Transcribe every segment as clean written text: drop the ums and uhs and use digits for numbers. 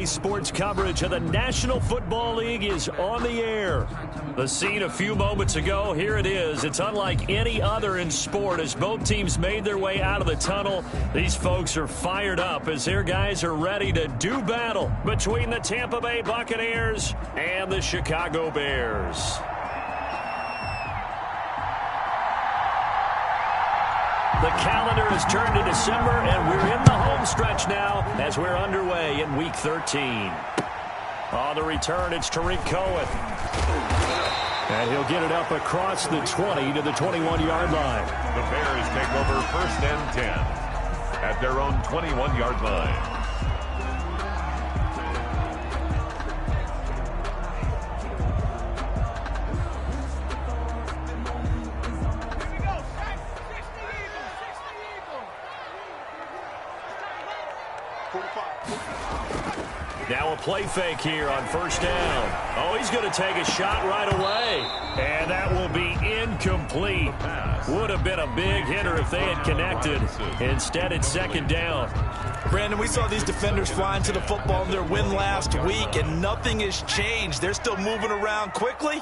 Today's sports coverage of the National Football League is on the air. The scene a few moments ago, here it is. It's unlike any other in sport as both teams made their way out of the tunnel. These folks are fired up as their guys are ready to do battle between the Tampa Bay Buccaneers and the Chicago Bears. The calendar has turned to December, and we're in the home stretch now as we're underway in Week 13. On the return, it's Tariq Cohen. And he'll get it up across the 20 to the 21-yard line. The Bears take over 1st and 10 at their own 21-yard line. Now a play fake here on 1st down. Oh, he's going to take a shot right away. And that will be incomplete. Would have been a big hitter if they had connected. Instead, it's 2nd down. Brandon, we saw these defenders flying to the football in their win last week, and nothing has changed. They're still moving around quickly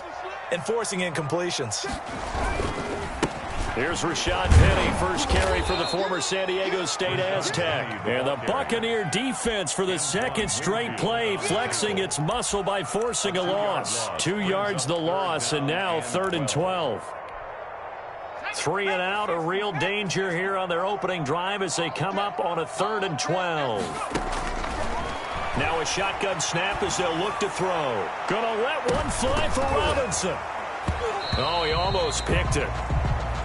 and forcing incompletions. Here's Rashad Penny, first carry for the former San Diego State Aztec. And the Buccaneer defense for the second straight play, flexing its muscle by forcing a loss. 2 yards the loss, and now 3rd and 12. 3 and out, a real danger here on their opening drive as they come up on a 3rd and 12. Now a shotgun snap as they'll look to throw. Gonna let one fly for Robinson. Oh, he almost picked it.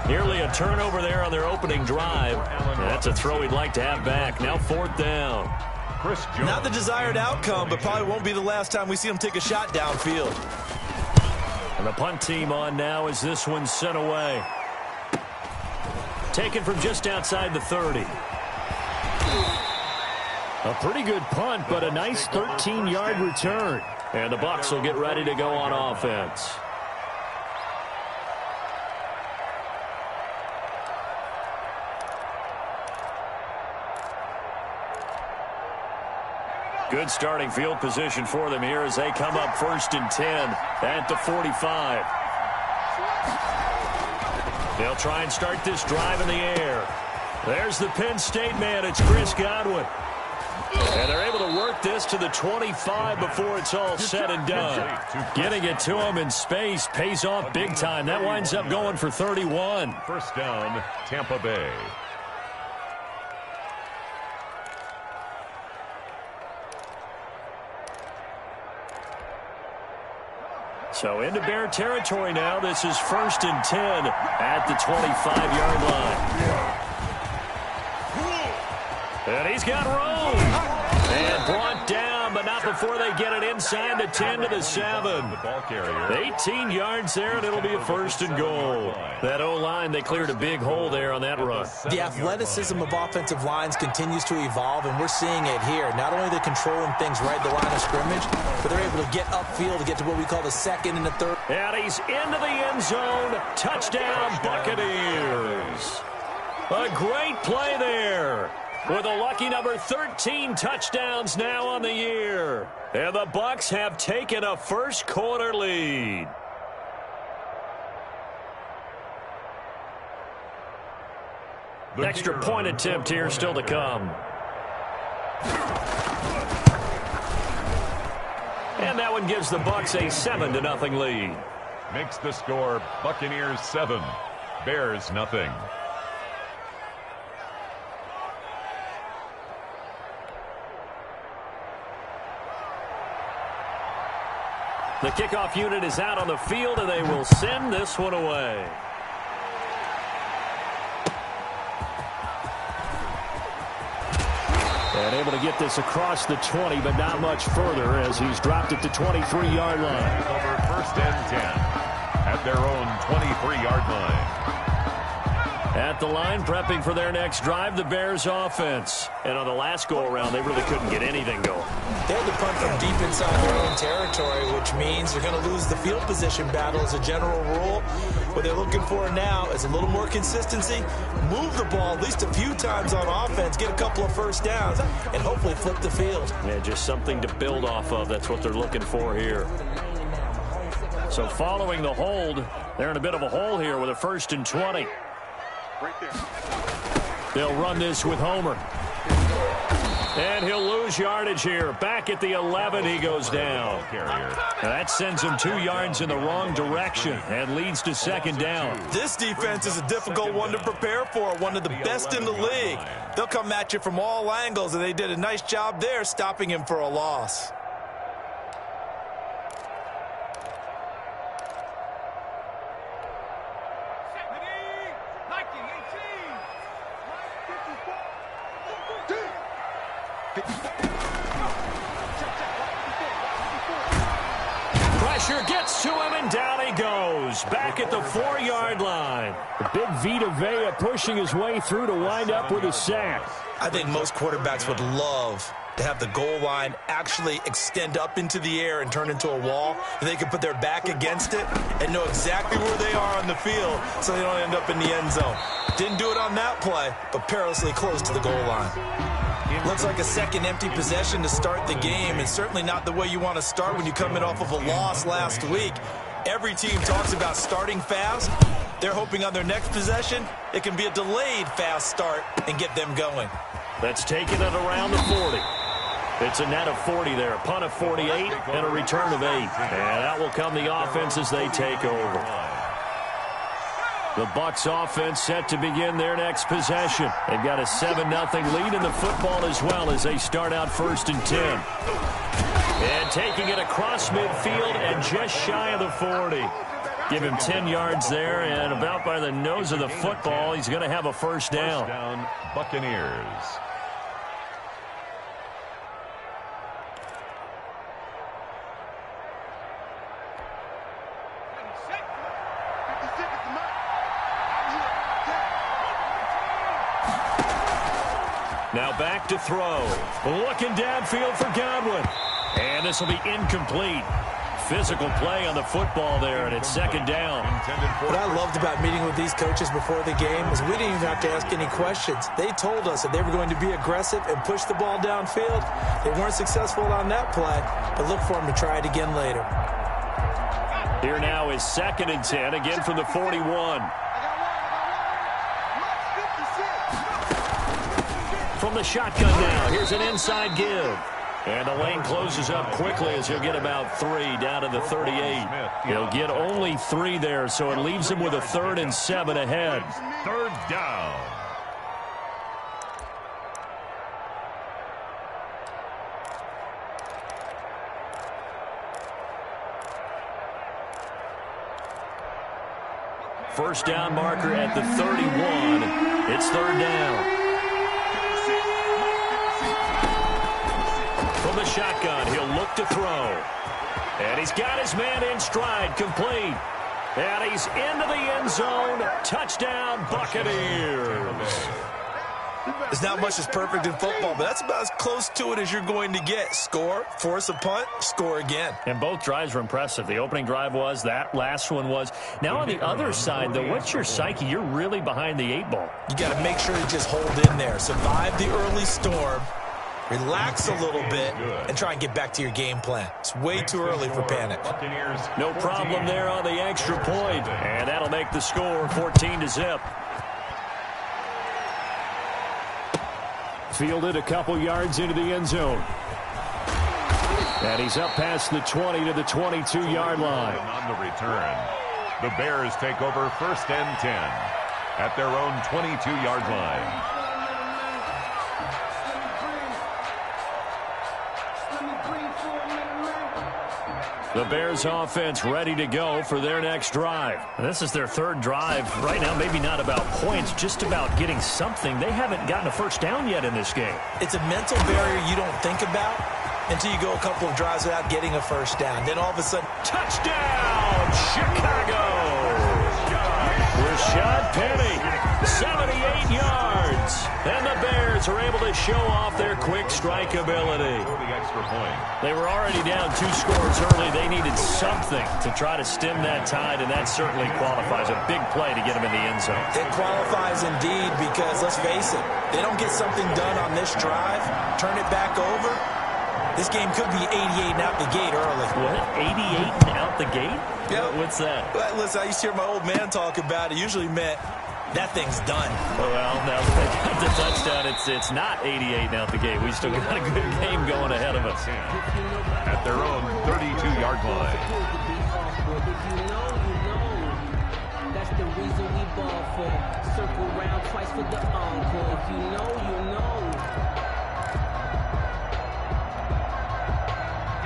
Nearly a turnover there on their opening drive. That's a throw he'd like to have back. Now 4th down. Not the desired outcome, but probably won't be the last time we see him take a shot downfield. And the punt team on now as this one's sent away. Taken from just outside the 30. A pretty good punt, but a nice 13-yard return. And the Bucs will get ready to go on offense. Good starting field position for them here as they come up 1st and 10 at the 45. They'll try and start this drive in the air. There's the Penn State man. It's Chris Godwin. And they're able to work this to the 25 before it's all said and done. Getting it to him in space pays off big time. That winds up going for 31. 1st down, Tampa Bay. So into Bear territory now. This is 1st and 10 at the 25-yard line. And he's got room. And brought down, but not before they get it inside the 10 to the 7. 18 yards there, and it'll be a 1st and goal. That O-line, they cleared a big hole there on that run. The athleticism of offensive lines continues to evolve, and we're seeing it here. Not only are they controlling things right at the line of scrimmage, but they're able to get upfield to get to what we call the 2nd and the 3rd. And he's into the end zone. Touchdown, Buccaneers. A great play there. With a lucky number 13 touchdowns now on the year. And the Bucs have taken a first quarter lead. Extra point attempt here still to come. And that one gives the Bucs a 7-0 lead. Makes the score Buccaneers 7, Bears nothing. The kickoff unit is out on the field, and they will send this one away. And able to get this across the 20, but not much further as he's dropped it to 23-yard line. Over 1st and 10 at their own 23-yard line. At the line, prepping for their next drive, the Bears offense. And on the last go-around, they really couldn't get anything going. They had to punt from deep inside their own territory, which means they're going to lose the field position battle as a general rule. What they're looking for now is a little more consistency, move the ball at least a few times on offense, get a couple of first downs, and hopefully flip the field. Yeah, just something to build off of. That's what they're looking for here. So following the hold, they're in a bit of a hole here with a 1st and 20. Right there. They'll run this with Homer. And he'll lose yardage here. Back at the 11, he goes down. That sends him 2 yards in the wrong direction and leads to 2nd down. This defense is a difficult one to prepare for, one of the best in the league. They'll come at you from all angles, and they did a nice job there stopping him for a loss. Pressure gets to him, and down he goes. Back at the 4-yard line. The big Vita Vea pushing his way through to wind up with a sack. I think most quarterbacks would love to have the goal line actually extend up into the air and turn into a wall, and they can put their back against it and know exactly where they are on the field so they don't end up in the end zone. Didn't do it on that play, but perilously close to the goal line. Looks like a second empty possession to start the game, and certainly not the way you want to start when you come in off of a loss last week. Every team talks about starting fast. They're hoping on their next possession, it can be a delayed fast start and get them going. That's taken it around the 40. It's a net of 40 there, a punt of 48, and a return of 8. And out will come the offense as they take over. The Bucs offense set to begin their next possession. They've got a 7-0 lead in the football as well as they start out 1st and 10. And taking it across midfield and just shy of the 40. Give him 10 yards there, and about by the nose of the football, he's going to have a 1st down. First down, Buccaneers. Now back to throw. Looking downfield for Godwin. And this will be incomplete. Physical play on the football there, and it's 2nd down. What I loved about meeting with these coaches before the game is we didn't even have to ask any questions. They told us that they were going to be aggressive and push the ball downfield. They weren't successful on that play, but look for them to try it again later. Here now is 2nd and 10, again from the 41. From the shotgun now, here's an inside give. And the lane closes up quickly as he'll get about 3 down to the 38. He'll get only 3 there, so it leaves him with a 3rd and 7 ahead. 3rd down. First down marker at the 31. It's 3rd down. From the shotgun, he'll look to throw. And he's got his man in stride, complete. And he's into the end zone. Touchdown, Buccaneers. There's not much that's perfect in football, but that's about as close to it as you're going to get. Score, force a punt, score again. And both drives were impressive. The opening drive was, that last one was. Now on the other side, though, what's your psyche? You're really behind the 8 ball. You got to make sure to just hold in there. Survive the early storm. Relax a little bit and try and get back to your game plan. It's way too early for panic. No problem there on the extra point. And that'll make the score 14-0. Fielded a couple yards into the end zone. And he's up past the 20 to the 22-yard line. On the return, the Bears take over 1st and 10 at their own 22-yard line. The Bears offense ready to go for their next drive. This is their 3rd drive. Right now, maybe not about points, just about getting something. They haven't gotten a 1st down yet in this game. It's a mental barrier you don't think about until you go a couple of drives without getting a 1st down. Then all of a sudden, touchdown, Chicago! Rashad Penny. 78 yards. And the Bears are able to show off their quick strike ability. They were already down 2 scores early. They needed something to try to stem that tide, and that certainly qualifies. A big play to get them in the end zone. It qualifies indeed because, let's face it, they don't get something done on this drive, turn it back over, this game could be 88 and out the gate early. What? 88 and out the gate? Yeah. What's that? Well, listen, I used to hear my old man talk about it. Usually meant that thing's done. Well, now that they got the touchdown, it's not 88 and out the gate. We still got a good game going ahead of us. At their own 32-yard line. That's the reason we ball for. Circle round twice for the encore. If you know, you know.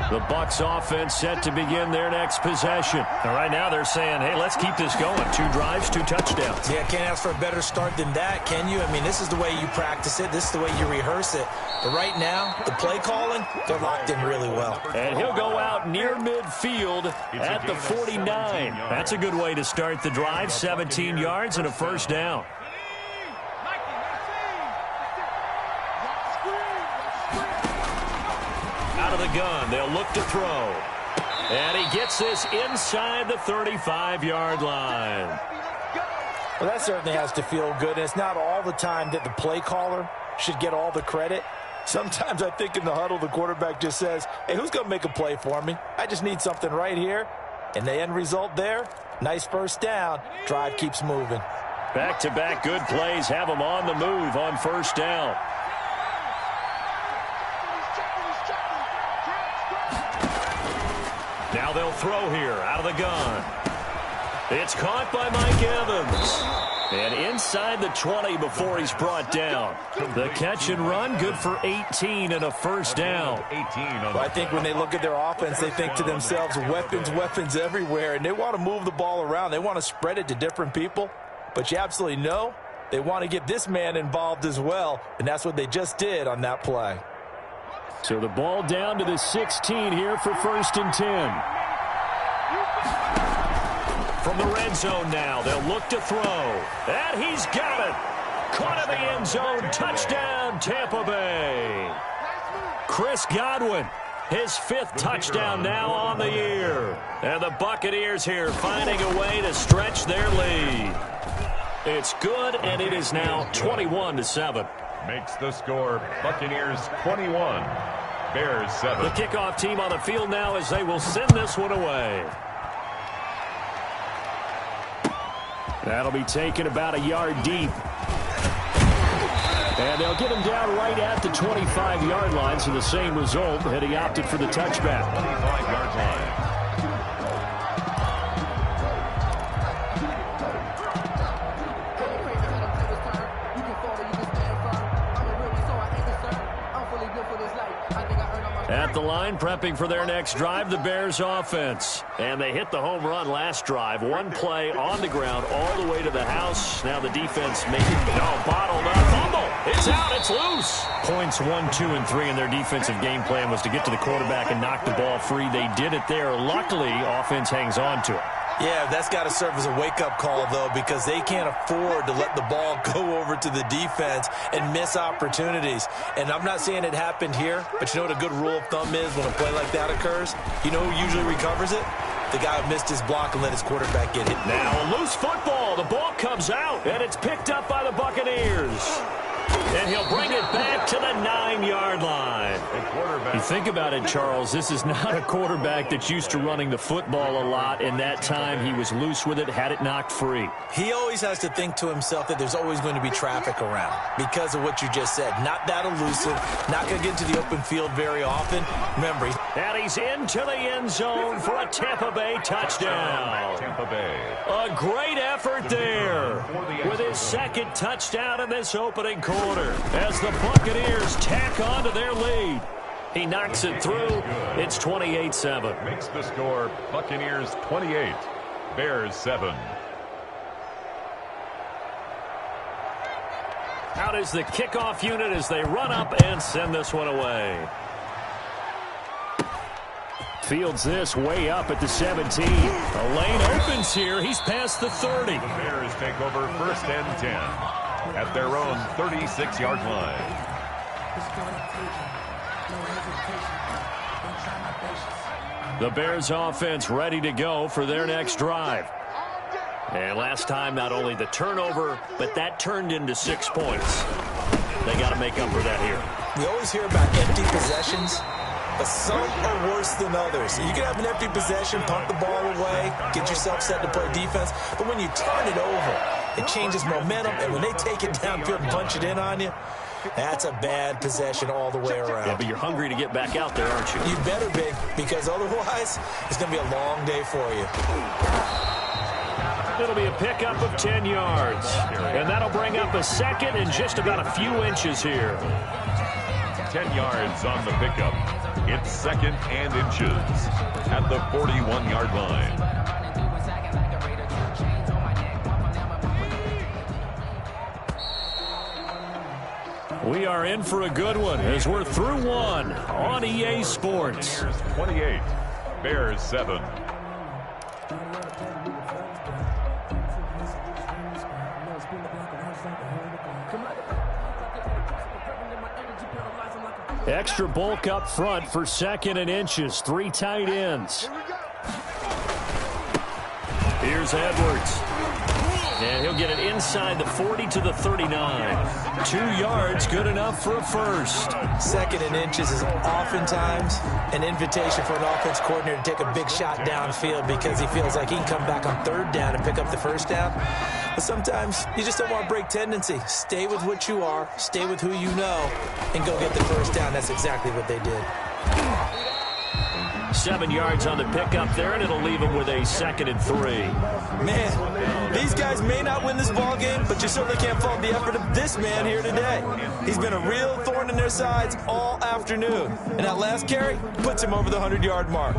The Bucs offense set to begin their next possession. And right now they're saying, hey, let's keep this going. 2 drives, 2 touchdowns. Yeah, can't ask for a better start than that, can you? I mean, this is the way you practice it. This is the way you rehearse it. But right now, the play calling, they're locked in really well. And he'll go out near midfield at the 49. That's a good way to start the drive. 17 yards and a first down. Out of the gun, they'll look to throw. And he gets this inside the 35-yard line. Well, that certainly has to feel good. And it's not all the time that the play caller should get all the credit. Sometimes I think in the huddle, the quarterback just says, hey, who's going to make a play for me? I just need something right here. And the end result there, nice first down. Drive keeps moving. Back-to-back good plays have them on the move on first down. Now they'll throw here out of the gun. It's caught by Mike Evans. And inside the 20 before he's brought down. The catch and run, good for 18 and a first down. Well, I think when they look at their offense, they think to themselves, weapons, weapons everywhere. And they want to move the ball around. They want to spread it to different people. But you absolutely know they want to get this man involved as well. And that's what they just did on that play. So the ball down to the 16 here for 1st and 10. From the red zone now, they'll look to throw. And he's got it. Caught in the end zone. Touchdown, Tampa Bay. Chris Godwin, his 5th touchdown now on the year. And the Buccaneers here finding a way to stretch their lead. It's good, and it is now 21-7. Makes the score Buccaneers 21, Bears 7. The kickoff team on the field now as they will send this one away. That'll be taken about a yard deep. And they'll get him down right at the 25-yard line, so the same result, had he opted for the touchback. 25-yard line. At the line, prepping for their next drive, the Bears offense. And they hit the home run last drive. One play on the ground all the way to the house. Now the defense bottled up. Fumble. It's out. It's loose. Points 1, 2, and 3 in their defensive game plan was to get to the quarterback and knock the ball free. They did it there. Luckily, offense hangs on to it. Yeah, that's got to serve as a wake-up call, though, because they can't afford to let the ball go over to the defense and miss opportunities. And I'm not saying it happened here, but you know what a good rule of thumb is when a play like that occurs? You know who usually recovers it? The guy who missed his block and let his quarterback get hit. Now a loose football. The ball comes out, and it's picked up by the Buccaneers. And he'll bring it back to the 9-yard line. You think about it, Charles, this is not a quarterback that's used to running the football a lot. In that time, he was loose with it, had it knocked free. He always has to think to himself that there's always going to be traffic around because of what you just said. Not that elusive, not going to get into the open field very often. Remember, and he's into the end zone for a Tampa Bay touchdown. Tampa Bay. A great effort there with his 2nd touchdown in this opening quarter as the Buccaneers tack on to their lead. He knocks it through. It's 28-7. Makes the score Buccaneers 28, Bears 7. Out is the kickoff unit as they run up and send this one away. Fields this way up at the 17. The lane opens here. He's past the 30. The Bears take over 1st and 10 at their own 36-yard line. The Bears offense ready to go for their next drive. And last time, not only the turnover, but that turned into 6 points. They got to make up for that here. We always hear about empty possessions, but some are worse than others. You can have an empty possession, punt the ball away, get yourself set to play defense, but when you turn it over, it changes momentum, and when they take it downfield and punch it in on you, that's a bad possession all the way around. Yeah, but you're hungry to get back out there, aren't you? You better be, because otherwise, it's going to be a long day for you. It'll be a pickup of 10 yards. And that'll bring up a second and just about a few inches here. 10 yards on the pickup. It's 2nd and inches at the 41-yard line. We are in for a good one as we're through one on EA Sports. 28, Bears 7. Extra bulk up front for 2nd and inches. 3 tight ends. Here's Edwards. And he'll get it inside the 40 to the 39. 2 yards, good enough for a first. 2nd and inches is oftentimes an invitation for an offense coordinator to take a big shot downfield because he feels like he can come back on 3rd down and pick up the 1st down. But sometimes you just don't want to break tendency. Stay with what you are, stay with who you know, and go get the 1st down. That's exactly what they did. 7 yards on the pickup there, and it'll leave them with a 2nd and 3. Man, these guys may not win this ball game, but you certainly can't fault the effort of this man here today. He's been a real thorn in their sides all afternoon. And that last carry puts him over the 100-yard mark.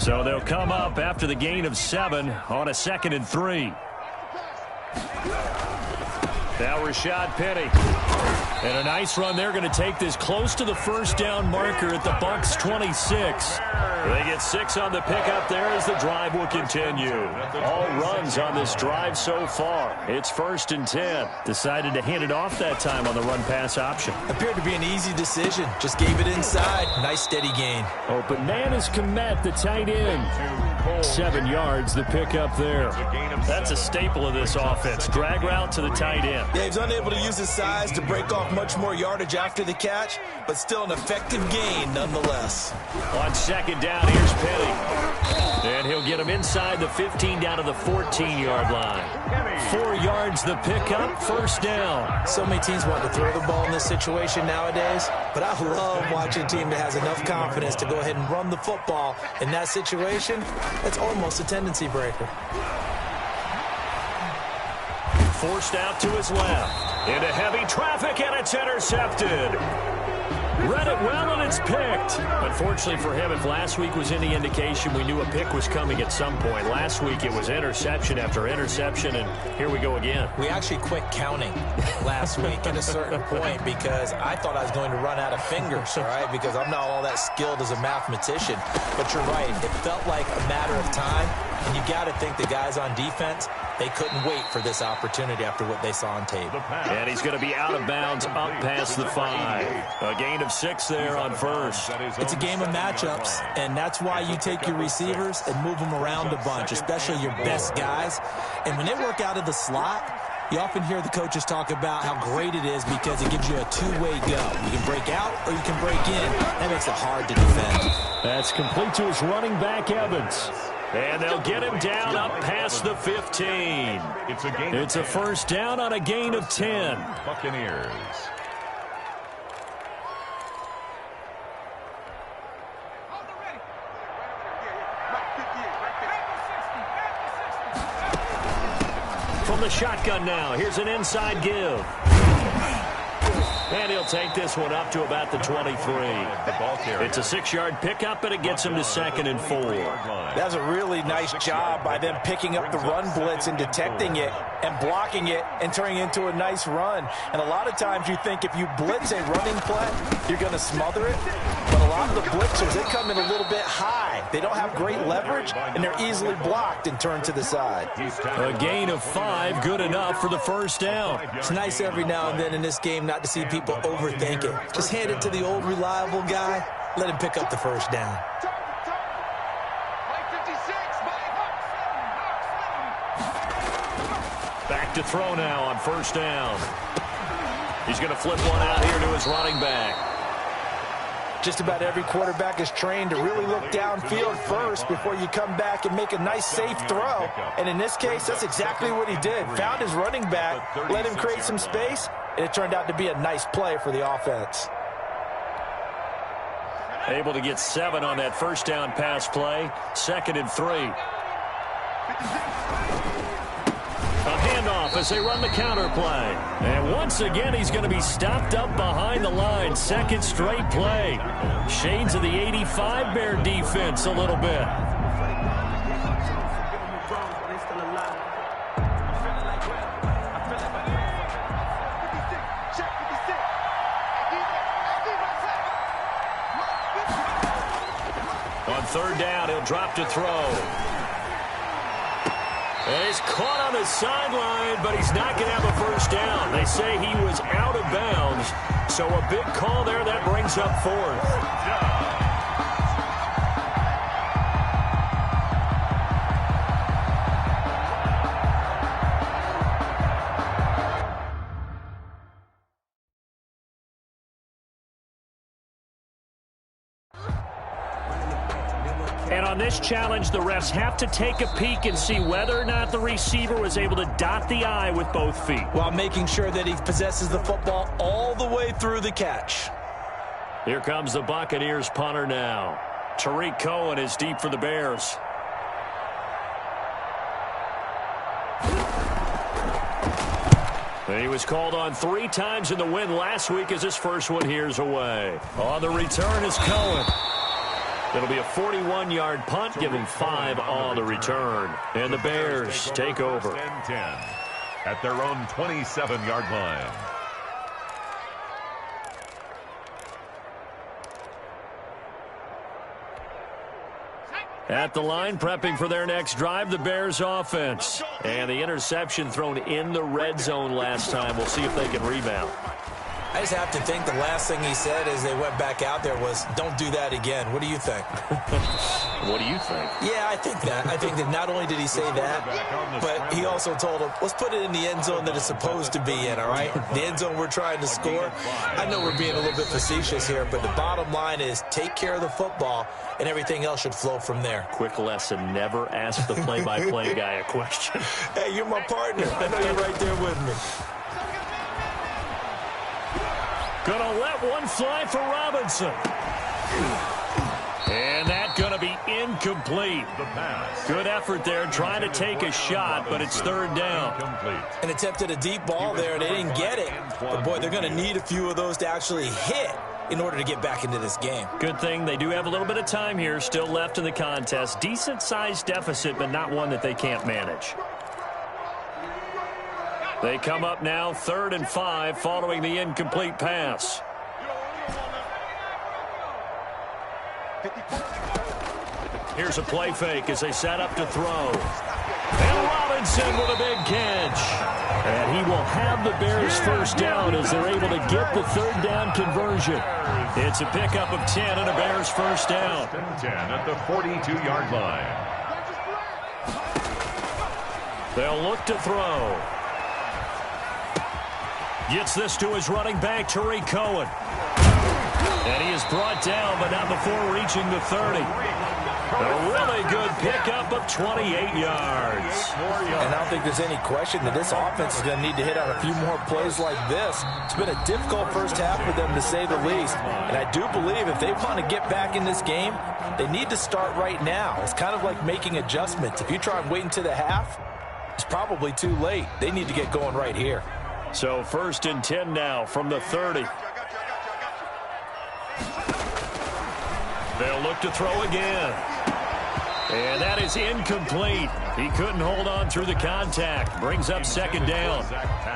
So they'll come up after the gain of 7 on a 2nd and 3. Now Rashad Penny. And a nice run. They're going to take this close to the 1st down marker at the Bucs 26. They get 6 on the pickup there as the drive will continue. All runs on this drive so far. It's 1st and 10. Decided to hand it off that time on the run-pass option. Appeared to be an easy decision. Just gave it inside. Nice steady gain. Open man is Komet, the tight end. 7 yards, the pickup there. That's a staple of this offense. Drag route to the tight end. Yeah, he's unable to use his size to break off much more yardage after the catch, but still an effective gain nonetheless. On 2nd down, here's Penny. And he'll get him inside the 15 down to the 14-yard line. 4 yards the pickup, 1st down. So many teams want to throw the ball in this situation nowadays, but I love watching a team that has enough confidence to go ahead and run the football in that situation. That's almost a tendency breaker. Forced out to his left. Into heavy traffic, and it's intercepted. Read it well, and it's picked. Unfortunately for him, if last week was any indication, we knew a pick was coming at some point. Last week, it was interception after interception, and here we go again. We actually quit counting last week at a certain point because I thought I was going to run out of fingers, all right, because I'm not all that skilled as a mathematician. But you're right. It felt like a matter of time, and you got to think the guys on defense, they couldn't wait for this opportunity after what they saw on tape. And he's going to be out of bounds up past the 5. A gain of 6 there on 1st. It's a game of matchups, and that's why you take your receivers and move them around a bunch, especially your best guys. And when they work out of the slot, you often hear the coaches talk about how great it is because it gives you a two-way go. You can break out or you can break in. That makes it hard to defend. That's complete to his running back, Evans. And they'll get him down up past the 15. It's a 1st down on a gain of 10. Buccaneers. From the shotgun now, here's an inside give. And he'll take this one up to about the 23. It's a 6-yard pickup, and it gets him to 2nd and 4. That's a really nice job by them picking up the run blitz and detecting it and blocking it and turning it into a nice run. And a lot of times you think if you blitz a running play, you're going to smother it. But a lot of the blitzers, they come in a little bit high. They don't have great leverage, and they're easily blocked and turned to the side. A gain of 5, good enough for the first down. It's nice every now and then in this game not to see people overthink it. Just hand it to the old reliable guy. Let him pick up the first down. Back to throw now on first down. He's going to flip one out here to his running back. Just about every quarterback is trained to really look downfield first before you come back and make a nice, safe throw. And in this case, that's exactly what he did. Found his running back, let him create some space, and it turned out to be a nice play for the offense. Able to get 7 on that first down pass play. 2nd and 3. A handoff as they run the counter play. And once again, he's going to be stopped up behind the line. 2nd straight play. Shades of the 85 Bear defense a little bit. On 3rd down, he'll drop to throw. And he's caught on the sideline, but he's not going to have a first down. They say he was out of bounds, so a big call there that brings up 4th. And on this challenge, the refs have to take a peek and see whether or not the receiver was able to dot the I with both feet. While making sure that he possesses the football all the way through the catch. Here comes the Buccaneers punter now. Tariq Cohen is deep for the Bears. He was called on 3 times in the win last week as his first one here's away. On the return is Cohen. It'll be a 41-yard punt, give him 5 on the return. And the Bears take over. 10-10 at their own 27-yard line. At the line, prepping for their next drive, the Bears offense. And the interception thrown in the red zone last time. We'll see if they can rebound. I just have to think the last thing he said as they went back out there was, don't do that again. What do you think? What do you think? Yeah, I think that. I think that not only did he say that, but he also told him, let's put it in the end zone that it's supposed to be in, all right? The end zone we're trying to score. I know we're being a little bit facetious here, but the bottom line is take care of the football, and everything else should flow from there. Quick lesson, never ask the play-by-play guy a question. Hey, you're my partner. I know you're right there with me. Gonna let one fly for Robinson. And that gonna be incomplete. Good effort there trying to take a shot, but it's 3rd down. And attempted a deep ball there, and they didn't get it. But, boy, they're going to need a few of those to actually hit in order to get back into this game. Good thing they do have a little bit of time here still left in the contest. Decent-sized deficit, but not one that they can't manage. They come up now 3rd and 5 following the incomplete pass. Here's a play fake as they set up to throw. And Robinson with a big catch. And he will have the Bears first down as they're able to get the 3rd down conversion. It's a pickup of 10 and a Bears first down. 10 at the 42-yard line. They'll look to throw. Gets this to his running back, Tariq Cohen. And he is brought down, but not before reaching the 30. A really good pickup of 28 yards. And I don't think there's any question that this offense is going to need to hit on a few more plays like this. It's been a difficult first half for them, to say the least. And I do believe if they want to get back in this game, they need to start right now. It's kind of like making adjustments. If you try and wait until the half, it's probably too late. They need to get going right here. So 1st and 10 now from the 30. They'll look to throw again. And that is incomplete. He couldn't hold on through the contact. Brings up 2nd down.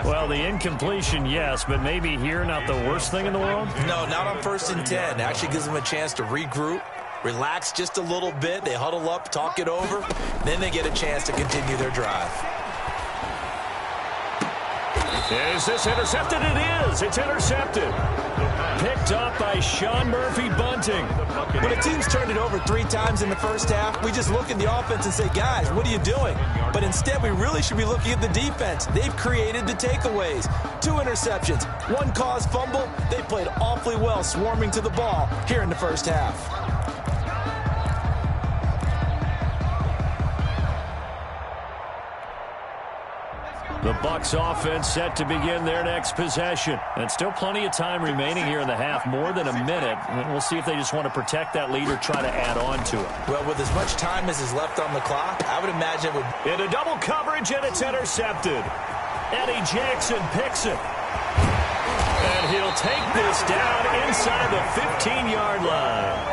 Well, the incompletion, yes, but maybe here not the worst thing in the world? No, not on 1st and 10. Actually gives them a chance to regroup, relax just a little bit. They huddle up, talk it over. Then they get a chance to continue their drive. Is this intercepted? It is. It's intercepted. Picked up by Sean Murphy-Bunting. When a team's turned it over 3 times in the first half, we just look at the offense and say, guys, what are you doing? But instead, we really should be looking at the defense. They've created the takeaways. 2 interceptions, 1 caused fumble. They played awfully well swarming to the ball here in the first half. The Bucs offense set to begin their next possession. And still plenty of time remaining here in the half, more than a minute. And we'll see if they just want to protect that lead or try to add on to it. Well, with as much time as is left on the clock, I would imagine it would... Into double coverage, and it's intercepted. Eddie Jackson picks it. And he'll take this down inside the 15-yard line.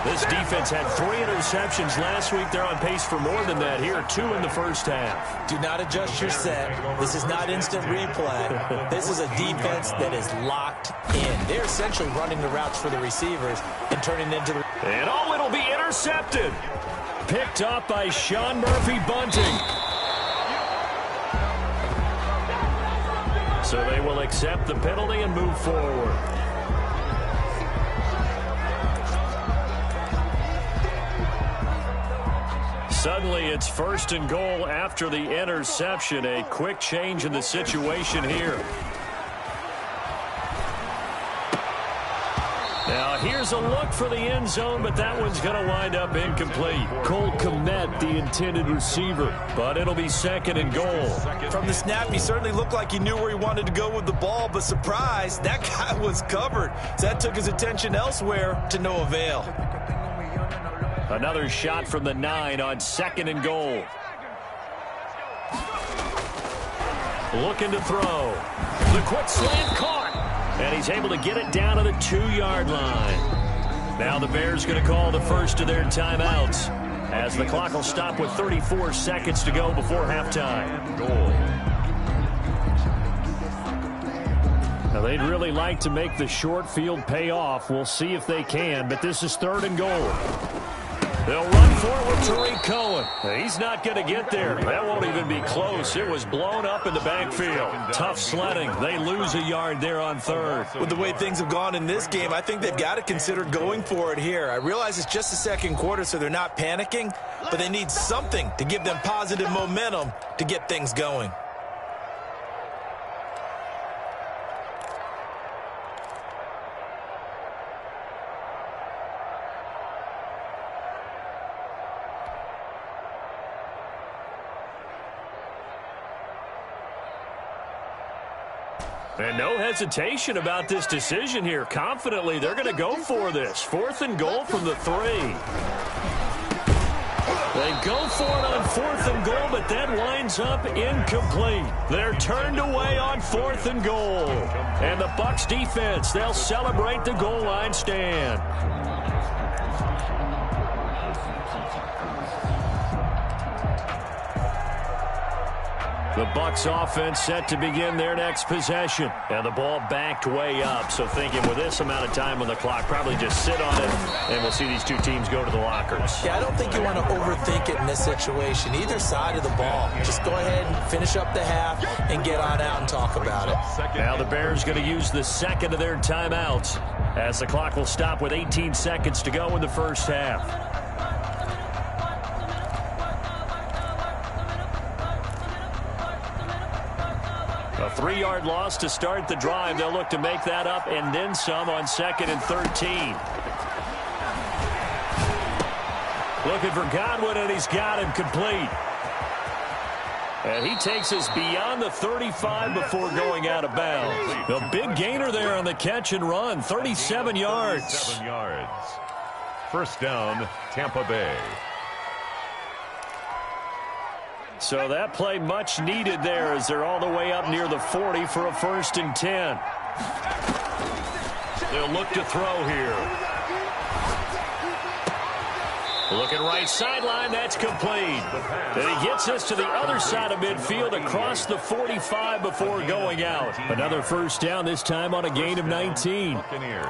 This defense had 3 interceptions last week. They're on pace for more than that here, 2 in the first half. Do not adjust your set. This is not instant replay. This is a defense that is locked in. They're essentially running the routes for the receivers and turning into the... And it'll be intercepted. Picked up by Sean Murphy-Bunting. So they will accept the penalty and move forward. Suddenly, it's 1st and goal after the interception. A quick change in the situation here. Now, here's a look for the end zone, but that one's going to wind up incomplete. Cole Kmet, the intended receiver, but it'll be 2nd and goal. From the snap, he certainly looked like he knew where he wanted to go with the ball, but surprise, that guy was covered. So that took his attention elsewhere to no avail. Another shot from the 9 on 2nd and goal. Looking to throw. The quick slant caught. And he's able to get it down to the 2-yard line. Now the Bears going to call the first of their timeouts, as the clock will stop with 34 seconds to go before halftime. Goal. Now they'd really like to make the short field pay off. We'll see if they can, but this is 3rd and goal. They'll run forward to Tariq Cohen. He's not going to get there. That won't even be close. It was blown up in the backfield. Tough sledding. They lose a yard there on 3rd. With the way things have gone in this game, I think they've got to consider going for it here. I realize it's just the 2nd quarter, so they're not panicking, but they need something to give them positive momentum to get things going. And no hesitation about this decision here. Confidently, they're going to go for this. 4th and goal from the 3. They go for it on 4th and goal, but that winds up incomplete. They're turned away on 4th and goal. And the Bucs defense, they'll celebrate the goal line stand. The Bucs offense set to begin their next possession. And the ball backed way up. So thinking with this amount of time on the clock, probably just sit on it, and we'll see these two teams go to the lockers. Yeah, I don't think you want to overthink it in this situation. Either side of the ball. Just go ahead and finish up the half and get on out and talk about it. Now the Bears going to use the 2nd of their timeouts, as the clock will stop with 18 seconds to go in the first half. A 3-yard loss to start the drive. They'll look to make that up and then some on 2nd and 13. Looking for Godwin, and he's got him complete. And he takes us beyond the 35 before going out of bounds. The big gainer there on the catch and run, 37 yards. 37 yards. First down, Tampa Bay. So that play much needed there as they're all the way up near the 40 for a 1st and 10. They'll look to throw here. Looking right sideline, that's complete. And he gets us to the other side of midfield across the 45 before going out. Another 1st down, this time on a gain of 19. Buccaneers.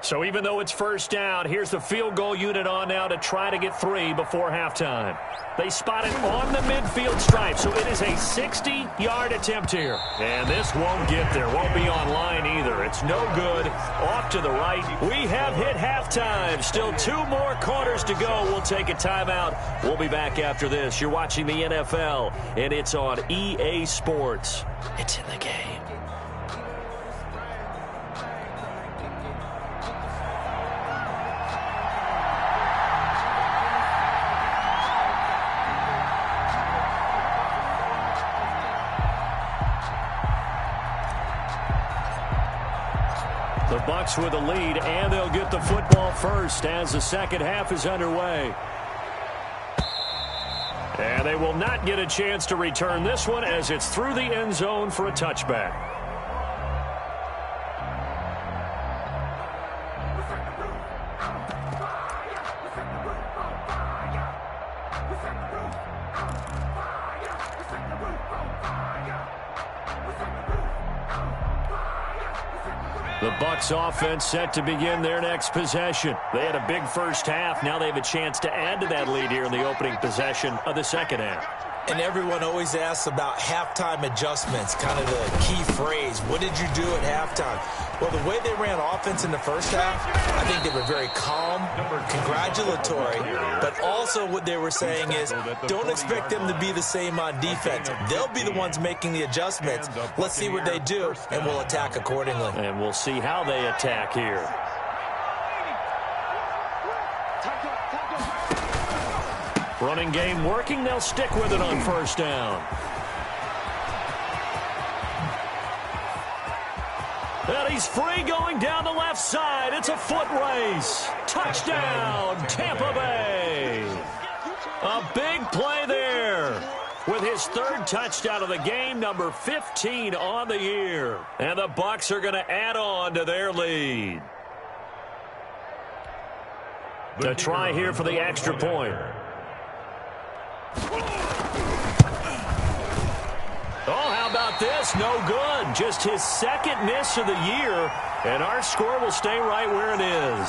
So even though it's 1st down, here's the field goal unit on now to try to get 3 before halftime. They spot it on the midfield stripe, so it is a 60-yard attempt here. And this won't get there, won't be on line either. It's no good. Off to the right. We have hit halftime. Still 2 more quarters to go. We'll take a timeout. We'll be back after this. You're watching the NFL, and it's on EA Sports. It's in the game. The Bucs with the lead, and they'll get the football first as the second half is underway. And they will not get a chance to return this one as it's through the end zone for a touchback. The Bucs offense set to begin their next possession. They had a big 1st half. Now they have a chance to add to that lead here in the opening possession of the 2nd half. And everyone always asks about halftime adjustments, kind of the key phrase. What did you do at halftime? Well, the way they ran offense in the 1st half, I think they were very calm, congratulatory, but also what they were saying is don't expect them to be the same on defense. They'll be the ones making the adjustments. Let's see what they do, and we'll attack accordingly. And we'll see how they attack here. Running game working. They'll stick with it on 1st down. And he's free going down the left side. It's a foot race. Touchdown, Tampa Bay. A big play there with his 3rd touchdown of the game, number 15 on the year. And the Bucs are going to add on to their lead. To try here for the extra point. Oh, how about this? No good. Just his 2nd miss of the year, and our score will stay right where it is.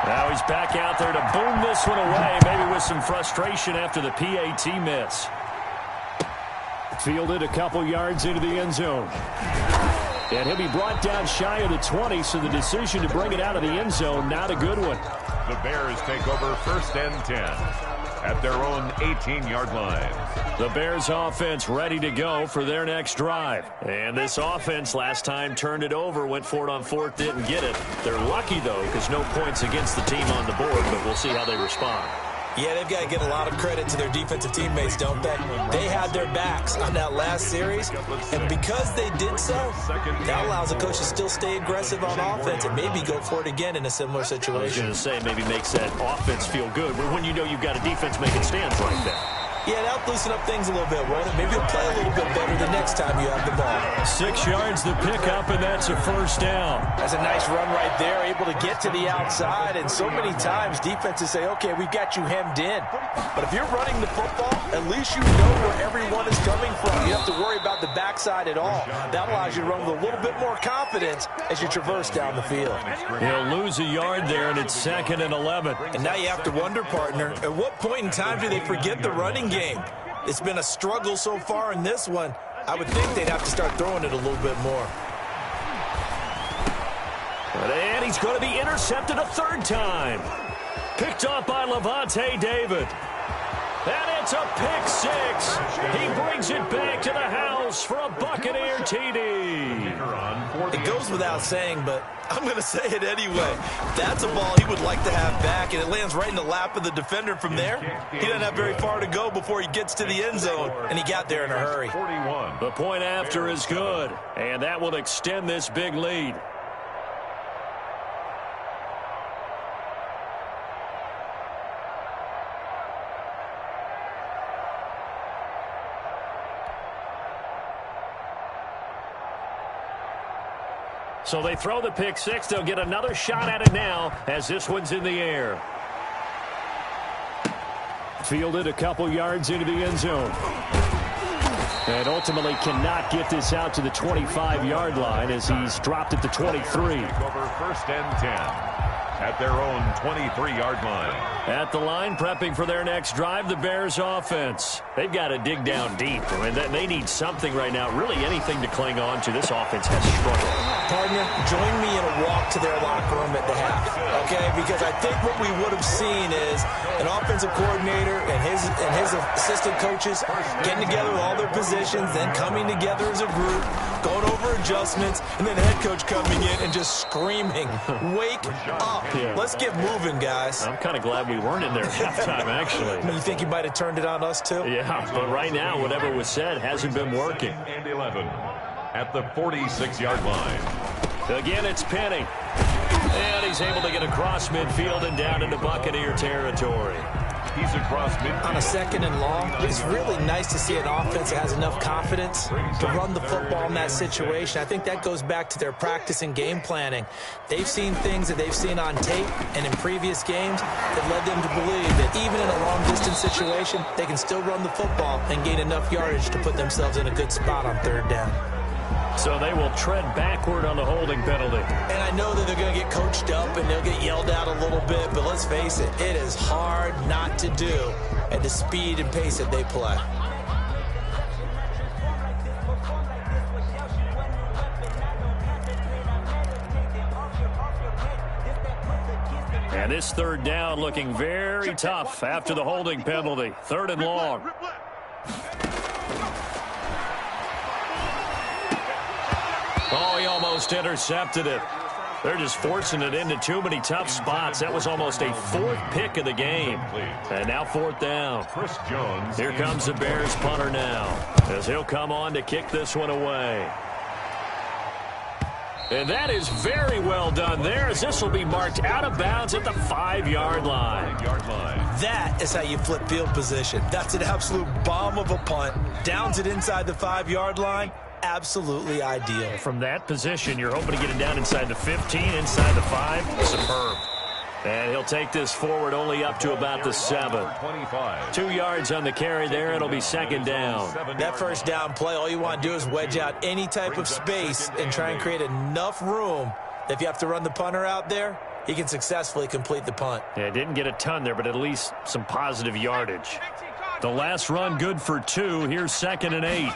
Now he's back out there to boom this one away, maybe with some frustration after the PAT miss. Fielded a couple yards into the end zone. And he'll be brought down shy of the 20, so the decision to bring it out of the end zone, not a good one. The Bears take over 1st and 10 at their own 18-yard line. The Bears offense ready to go for their next drive. And this offense last time turned it over, went for it on 4th, didn't get it. They're lucky, though, because no points against the team on the board, but we'll see how they respond. Yeah, they've got to give a lot of credit to their defensive teammates, don't they? They had their backs on that last series, and because they did so, that allows the coach to still stay aggressive on offense and maybe go for it again in a similar situation. I was going to say, maybe makes that offense feel good, but when you know you've got a defense making stands like that. Yeah, that'll loosen up things a little bit, won't it? Maybe you'll play a little bit better the next time you have the ball. 6 yards the pickup, and that's a 1st down. That's a nice run right there, able to get to the outside. And so many times defenses say, okay, we've got you hemmed in. But if you're running the football, at least you know where everyone is coming from. You don't have to worry about the backside at all. That allows you to run with a little bit more confidence as you traverse down the field. He'll lose a yard there, and it's 2nd and 11. And now you have to wonder, partner, at what point in time do they forget the running game? It's been a struggle so far in this one. I would think they'd have to start throwing it a little bit more. And he's going to be intercepted a 3rd time. Picked off by Levante David. And it's a pick 6. He brings it back to the house for a Buccaneer TD. On It goes without saying, but I'm going to say it anyway. That's a ball he would like to have back, and it lands right in the lap of the defender from there. He doesn't have very far to go before he gets to the end zone, and he got there in a hurry. The point after is good, and that will extend this big lead. So they throw the pick six. They'll get another shot at it now as this one's in the air. Fielded a couple yards into the end zone. And ultimately cannot get this out to the 25-yard line as he's dropped at the 23. Over first and 10 at their own 23-yard line. At the line, prepping for their next drive, the Bears offense. They've got to dig down deep. I mean, they need something right now, really anything to cling on to. This offense has struggled. Partner, join me in a walk to their locker room at the half, okay? Because I think what we would have seen is an offensive coordinator and his assistant coaches getting together with all their positions, then coming together as a group, going over adjustments, and then the head coach coming in and just screaming, "Wake up. Yeah. Let's get moving, guys." I'm kind of glad we weren't in there at halftime, actually. You think he might have turned it on us, too? Yeah, but right now, whatever was said hasn't been working. And 11 at the 46-yard line. Again, it's Penny. And he's able to get across midfield and down into Buccaneer territory. He's across midfield. On a second and long, it's really nice to see an offense that has enough confidence to run the football in that situation. I think that goes back to their practice and game planning. They've seen things that they've seen on tape and in previous games that led them to believe that even in a long-distance situation, they can still run the football and gain enough yardage to put themselves in a good spot on third down. So they will tread backward on the holding penalty. And I know that they're going to get coached up and they'll get yelled at a little bit, but let's face it, it is hard not to do at the speed and pace that they play. And this third down looking very tough after the holding penalty. Third and long. Oh, he almost intercepted it. They're just forcing it into too many tough spots. That was almost a fourth pick of the game. And now fourth down. Chris Jones. Here comes the Bears punter now as he'll come on to kick this one away. And that is very well done there as this will be marked out of bounds at the 5-yard line. That is how you flip field position. That's an absolute bomb of a punt. Downs it inside the 5-yard line. Absolutely ideal. From that position, you're hoping to get it down inside the 15, inside the 5. Superb. And he'll take this forward only up to about the 7. 2 yards on the carry there. It'll be second down. That first down play, all you want to do is wedge out any type of space and try and create enough room. If you have to run the punter out there, he can successfully complete the punt. Yeah, didn't get a ton there, but at least some positive yardage. The last run good for 2. Here's second and 8.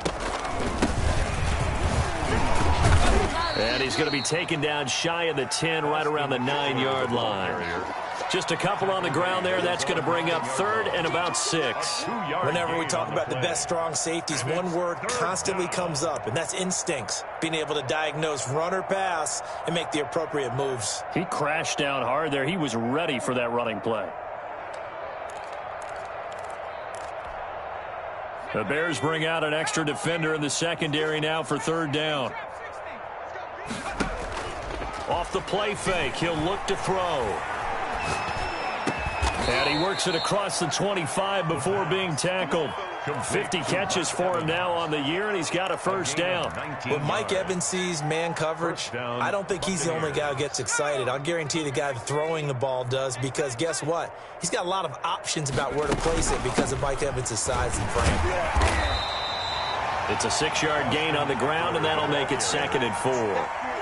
And he's going to be taken down shy of the 10, right around the 9-yard line. Just a couple on the ground there. That's going to bring up third and about 6. Whenever we talk about the best strong safeties, one word constantly comes up, and that's instincts. Being able to diagnose run or pass and make the appropriate moves. He crashed down hard there. He was ready for that running play. The Bears bring out an extra defender in the secondary now for third down. Off the play fake, he'll look to throw. And he works it across the 25 before being tackled. 50 catches for him now on the year, and he's got a first down. When Mike Evans sees man coverage, I don't think he's the only guy who gets excited. I'll guarantee the guy throwing the ball does, because guess what? He's got a lot of options about where to place it because of Mike Evans' size and frame. It's a 6-yard gain on the ground, and that'll make it second and 4.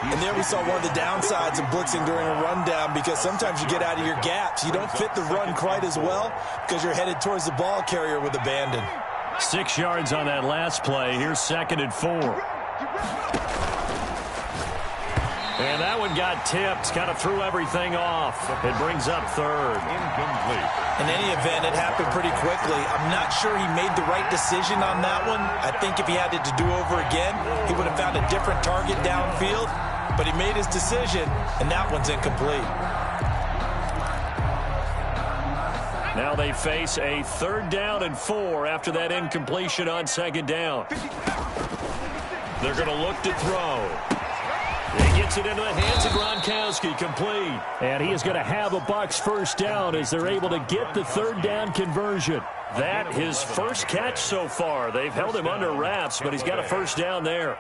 And there we saw one of the downsides of blitzing during a rundown, because sometimes you get out of your gaps. You don't fit the run quite as well because you're headed towards the ball carrier with abandon. 6 yards on that last play. Here's second and 4. And that one got tipped. Kind of threw everything off. It brings up third. Incomplete. In any event, it happened pretty quickly. I'm not sure he made the right decision on that one. I think if he had it to do over again, he would have found a different target downfield. but he made his decision, and that one's incomplete. Now they face a 3rd down and 4 after that incompletion on 2nd down. They're going to look to throw. He gets it into the hands of Gronkowski, complete. And he is going to have a Bucs 1st down as they're able to get the 3rd down conversion. That his first catch so far. They've held him under wraps, but he's got a 1st down there.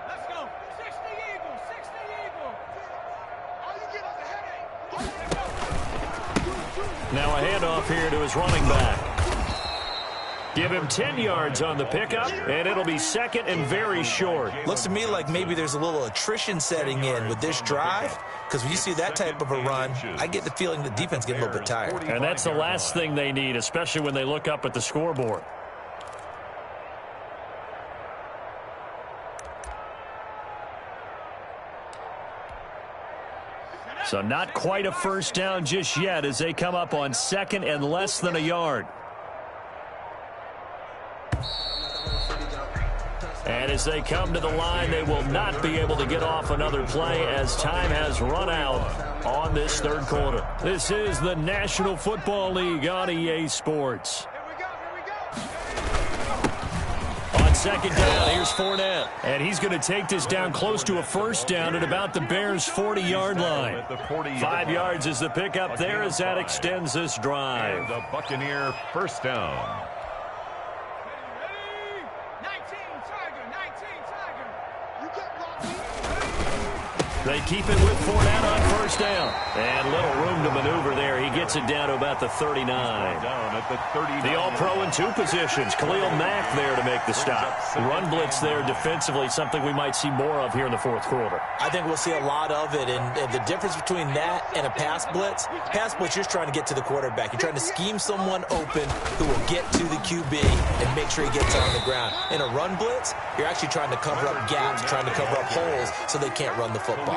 Let's go. 60 Eagles, 60 Eagles. Now a handoff here to his running back. Give him 10 yards on the pickup, and it'll be 2nd and very short. Looks to me like maybe there's a little attrition setting in with this drive, because when you see that type of a run, I get the feeling the defense gets a little bit tired. And that's the last thing they need, especially when they look up at the scoreboard. So not quite a 1st down just yet as they come up on 2nd and less than a yard. And as they come to the line, they will not be able to get off another play as time has run out on this 3rd quarter. This is the National Football League on EA Sports. On 2nd down, here's Fournette. And he's going to take this down close to a 1st down at about the Bears' 40-yard line. 5 yards is the pickup there as that extends this drive. The Buccaneer 1st down. They keep it with Fournette on 1st down. And little room to maneuver there. He gets it down to about the 39. Down at the 39. The All-Pro in 2 positions. Khalil Mack there to make the stop. Run blitz there defensively, something we might see more of here in the 4th quarter. I think we'll see a lot of it, and the difference between that and a pass blitz, you're trying to get to the quarterback. You're trying to scheme someone open who will get to the QB and make sure he gets on the ground. In a run blitz, you're actually trying to cover up gaps, trying to cover up holes so they can't run the football.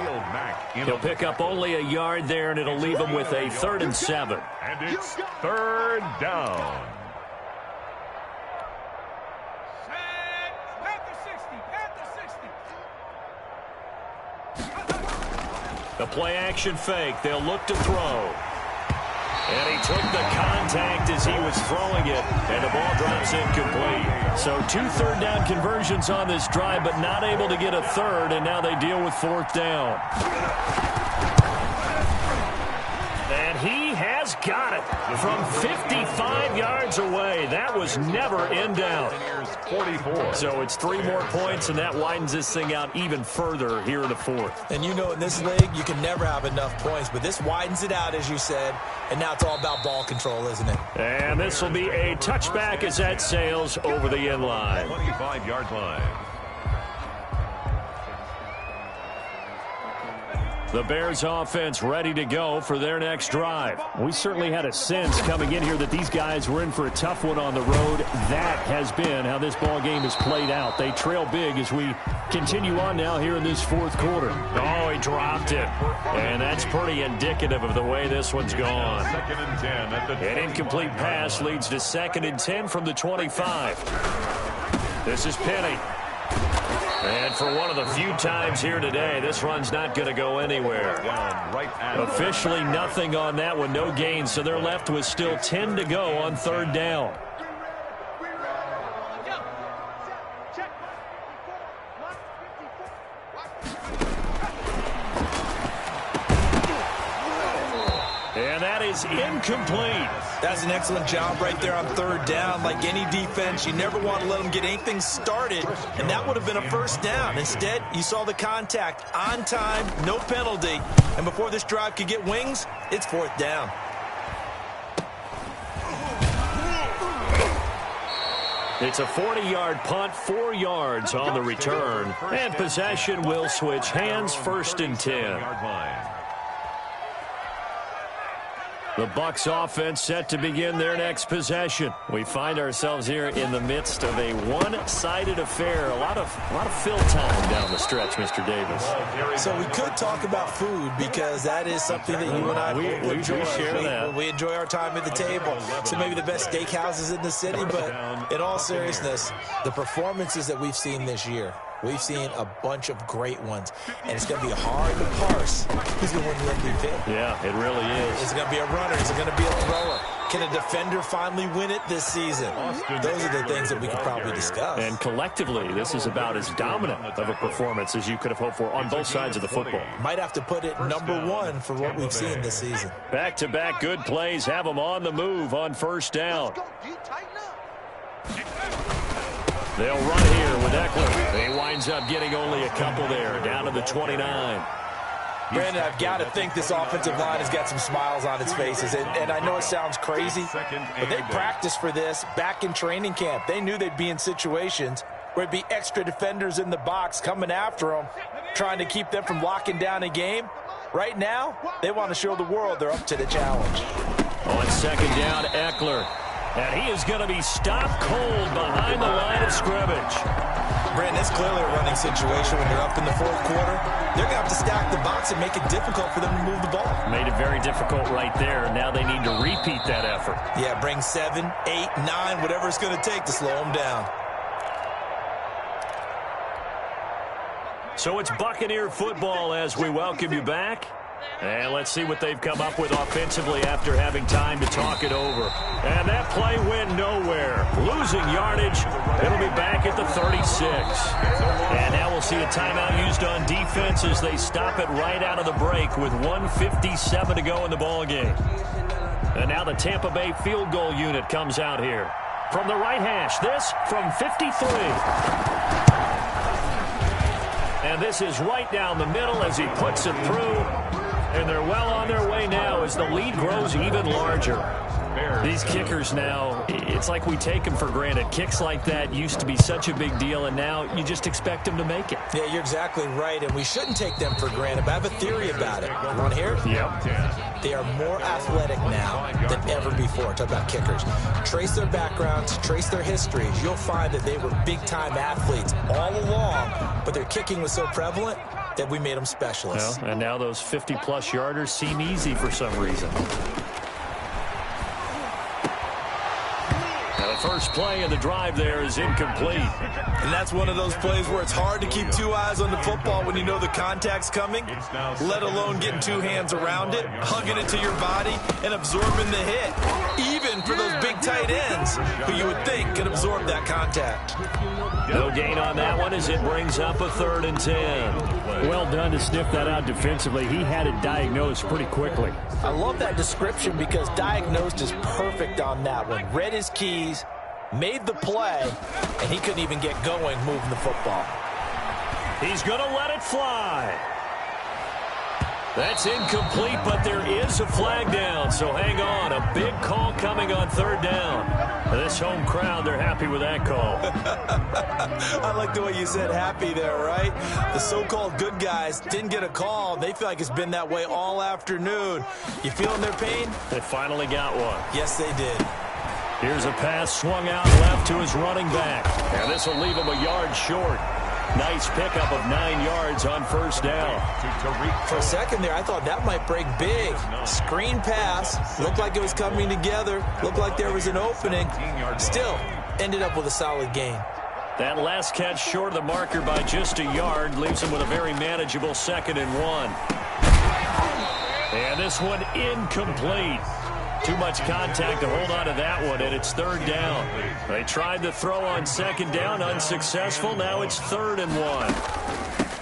He'll pick up only a yard there, and it'll leave him with a 3rd and 7. And it's 3rd down. The play-action fake. They'll look to throw. And he took the contact as he was throwing it, and the ball drops incomplete. So 2 3rd down conversions on this drive, but not able to get a 3rd, and now they deal with 4th down. And he has got it from 55 yards away. That was never in doubt. 44. So it's 3 more points, and that widens this thing out even further here in the 4th. And you know in this league, you can never have enough points, but this widens it out, as you said, and now it's all about ball control, isn't it? And this will be a touchback as that sails over the end line. 25-yard line. The Bears offense ready to go for their next drive. We certainly had a sense coming in here that these guys were in for a tough one on the road. That has been how this ball game has played out. They trail big as we continue on now here in this 4th quarter. Oh, he dropped it. And that's pretty indicative of the way this one's gone. 2nd and 10 at the An incomplete pass leads to 2nd and 10 from the 25. This is Penny. And for one of the few times here today, this run's not going to go anywhere. Officially nothing on that one, no gain, so they're left with still 10 to go on 3rd down. And that is incomplete. That's an excellent job right there on 3rd down. Like any defense, you never want to let them get anything started, and that would have been a 1st down. Instead, you saw the contact on time, no penalty, and before this drive could get wings, it's 4th down. It's a 40-yard punt, 4 yards on the return, and possession will switch hands, 1st and 10. The Bucs offense set to begin their next possession. We find ourselves here in the midst of a one-sided affair. A lot of fill time down the stretch, Mr. Davis. So we could talk about food because that is something that you and I enjoy. We share that. We enjoy our time at the table. So maybe the best steakhouses in the city, but in all seriousness, the performances that we've seen this year, we've seen a bunch of great ones, and it's going to be hard to parse who's going to win the MVP. Yeah, it really is. Is it going to be a runner? Is it going to be a thrower? Can a defender finally win it this season? Those are the things that we could probably discuss. And collectively, this is about as dominant of a performance as you could have hoped for on both sides of the football. Might have to put it #1 for what we've seen this season. Back-to-back good plays have them on the move on first down. They'll run here with Eckler. He winds up getting only a couple there, down to the 29. Brandon, I've got to think this offensive line has got some smiles on its faces. And I know it sounds crazy, but they practiced for this back in training camp. They knew they'd be in situations where it'd be extra defenders in the box coming after them, trying to keep them from locking down a game. Right now, they want to show the world they're up to the challenge. On second down, Eckler. And he is going to be stopped cold behind the line of scrimmage. Brandon, it's clearly a running situation when you're up in the fourth quarter. They're going to have to stack the box and make it difficult for them to move the ball. Made it very difficult right there. Now they need to repeat that effort. Yeah, bring 7, 8, 9, whatever it's going to take to slow them down. So it's Buccaneer football as we welcome you back. And let's see what they've come up with offensively after having time to talk it over. And that play went nowhere. Losing yardage. It'll be back at the 36. And now we'll see a timeout used on defense as they stop it right out of the break with 1:57 to go in the ballgame. And now the Tampa Bay field goal unit comes out here. From the right hash, this from 53. And this is right down the middle as he puts it through. And they're well on their way now as the lead grows even larger. These kickers now, it's like we take them for granted. Kicks like that used to be such a big deal, and now you just expect them to make it. Yeah, you're exactly right, and we shouldn't take them for granted, but I have a theory about it. You want to hear it? Yep. They are more athletic now than ever before. Talk about kickers. Trace their backgrounds, trace their histories. You'll find that they were big-time athletes all along, but their kicking was so prevalent that we made them specialists. Well, and now those 50-plus yarders seem easy for some reason. Now the first play of the drive there is incomplete. And that's one of those plays where it's hard to keep two eyes on the football when you know the contact's coming, let alone getting two hands around it, hugging it to your body, and absorbing the hit. Even for those big tight ends who you would think could absorb that contact. No gain on that one as it brings up a 3rd and 10. Well done to sniff that out defensively. He had it diagnosed pretty quickly. I love that description because diagnosed is perfect on that one. Read his keys, made the play, and he couldn't even get going moving the football. He's going to let it fly. That's incomplete, but there is a flag down, so hang on. A big call coming on 3rd down. This home crowd, they're happy with that call. I like the way you said happy there, right? The so-called good guys didn't get a call. They feel like it's been that way all afternoon. You feeling their pain? They finally got one. Yes, they did. Here's a pass swung out left to his running back. And this will leave him a yard short. Nice pickup of 9 yards on 1st down. For a second there, I thought that might break big. Screen pass. Looked like it was coming together. Looked like there was an opening. Still, ended up with a solid gain. That last catch short of the marker by just a yard leaves him with a very manageable 2nd and 1. And this one incomplete. Too much contact to hold on to that one, and it's 3rd down. They tried to throw on 2nd down, unsuccessful. Now it's 3rd and 1.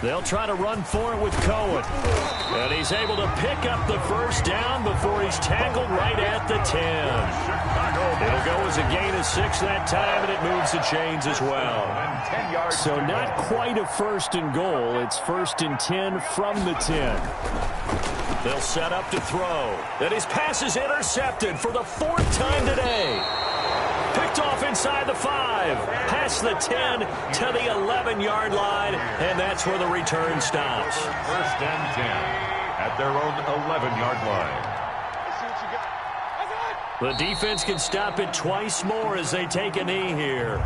They'll try to run for it with Cohen. And he's able to pick up the 1st down before he's tackled right at the 10. It'll go as a gain of 6 that time, and it moves the chains as well. So not quite a 1st and goal. It's 1st and 10 from the 10. They'll set up to throw. And his pass is intercepted for the 4th time today. Picked off inside the 5. Past the 10 to the 11-yard line. And that's where the return stops. 1st and 10 at their own 11-yard line. The defense can stop it twice more as they take a knee here.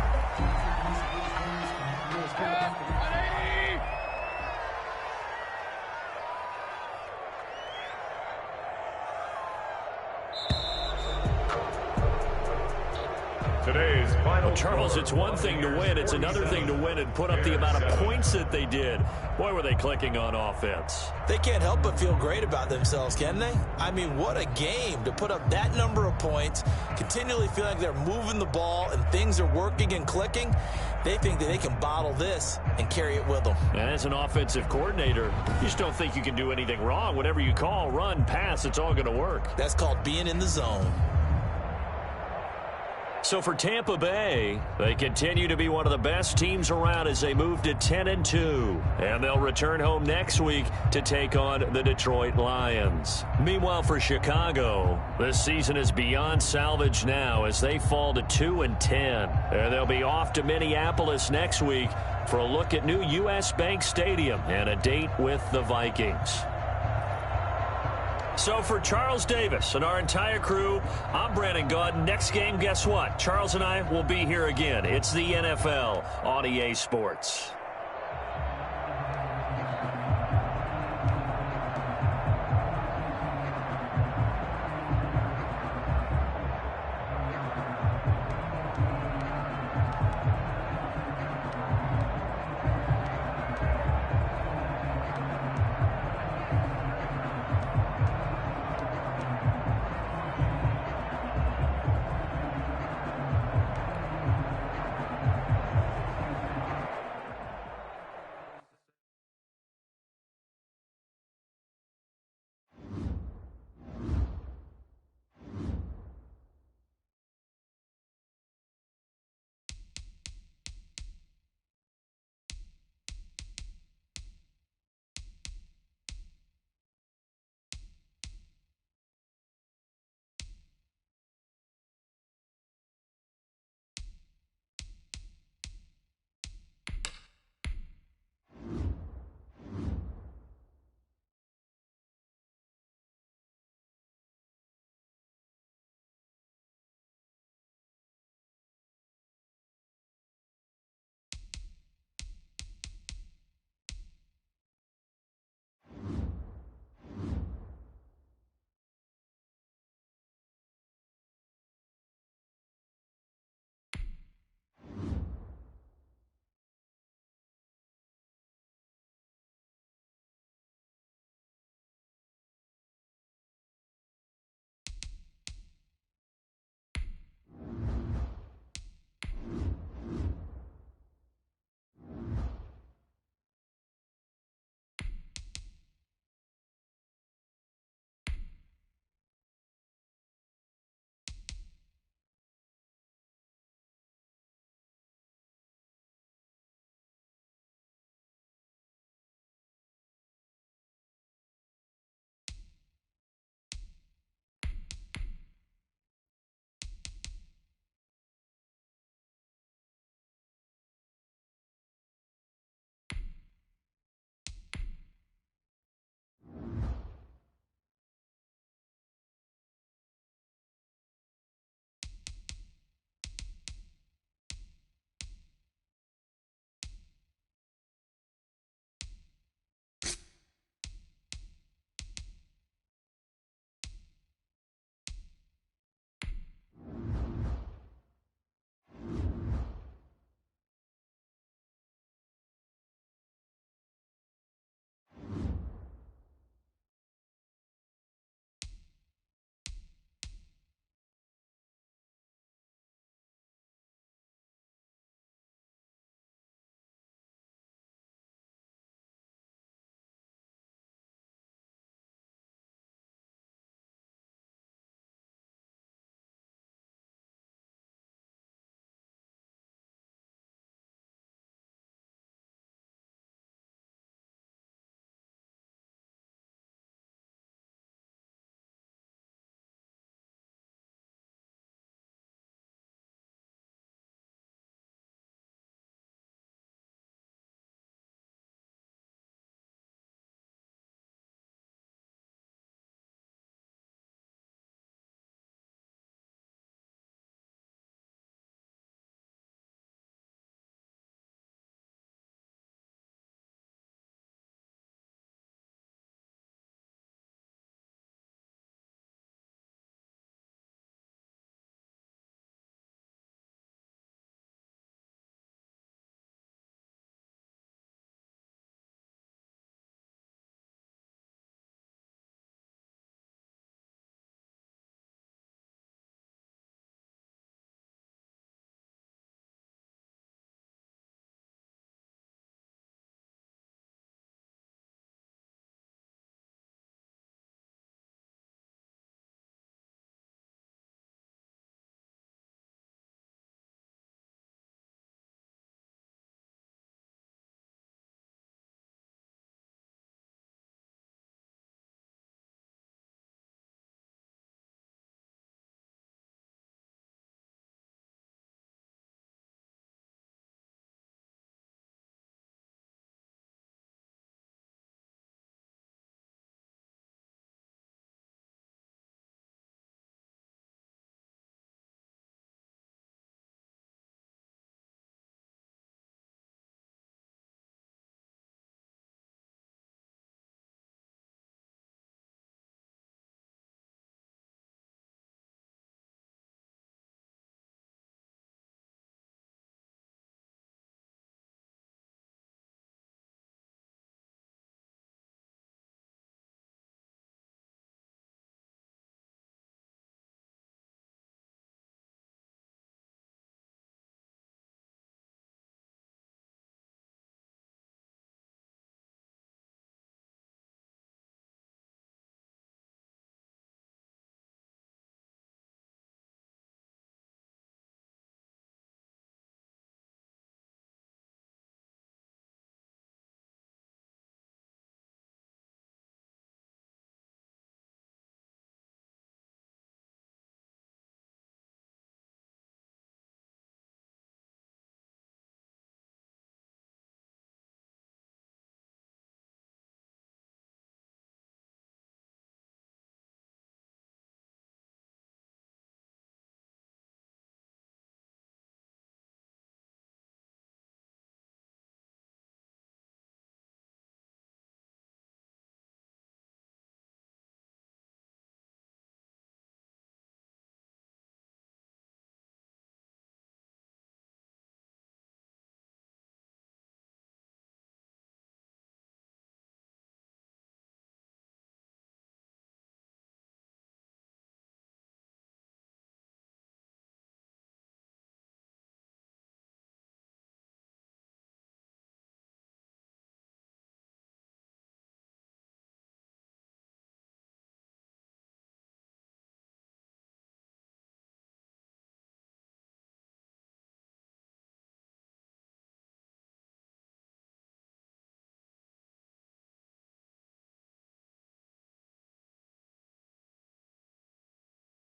Today's final Charles, score, it's one thing to win. It's another thing to win and put up the amount of points that they did. Boy, were they clicking on offense. They can't help but feel great about themselves, can they? I mean, what a game to put up that number of points, continually feeling like they're moving the ball and things are working and clicking. They think that they can bottle this and carry it with them. And as an offensive coordinator, you just don't think you can do anything wrong. Whatever you call, run, pass, it's all going to work. That's called being in the zone. So for Tampa Bay, they continue to be one of the best teams around as they move to 10-2. And they'll return home next week to take on the Detroit Lions. Meanwhile, for Chicago, this season is beyond salvage now as they fall to 2-10. And they'll be off to Minneapolis next week for a look at new U.S. Bank Stadium and a date with the Vikings. So for Charles Davis and our entire crew, I'm Brandon Gaudin. Next game, guess what? Charles and I will be here again. It's the NFL on EA Sports.